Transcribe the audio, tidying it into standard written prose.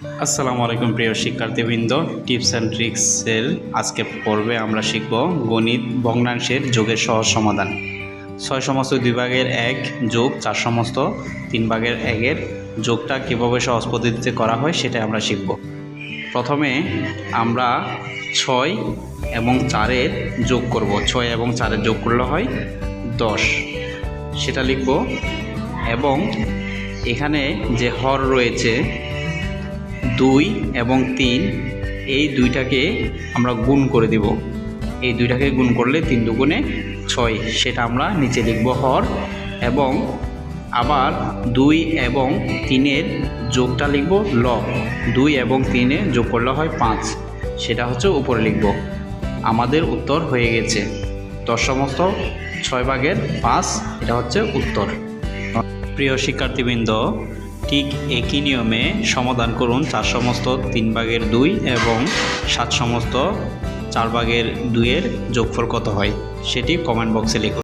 আসসালামু আলাইকুম প্রিয় শিক্ষার্থীবৃন্দ, টিপস অ্যান্ড ট্রিক্সের আজকে পর্বে আমরা শিখব গণিত ভগ্নাংশের যোগের সহজ সমাধান। 6 সমস্ত 2 ভাগের 1 যোগ 4 সমস্ত 3 ভাগের 1-এর যোগটা কীভাবে সহজ পদ্ধতিতে করা হয় সেটা আমরা শিখব। প্রথমে আমরা 6 এবং 4-এর যোগ করব। 6 এবং 4-এর যোগ করলে হয় 10, সেটা লিখব। এবং এখানে যে হর রয়েছে 2 এবং 3, এই দুইটাকে আমরা গুণ করে দিব। এই দুইটাকে গুণ করলে 3 দুগুণে 6, সেটা আমরা নিচে লিখব হর। এবং আবার 2 এবং 3-এর যোগটা লিখব লব। 2 এবং 3-এ যোগ করলে হয় 5, সেটা হচ্ছে উপরে লিখব। আমাদের উত্তর হয়ে গেছে 10 সমস্ত 6 ভাগের 5, এটা হচ্ছে উত্তর। প্রিয় শিক্ষার্থীবৃন্দ, ঠিক একই নিয়মে সমাধান করুন 4 সমস্ত 3 ভাগের 2 এবং 7 সমস্ত 4 ভাগের 2-এর যোগফল কত হয় সেটি কমেন্ট বক্সে লিখুন।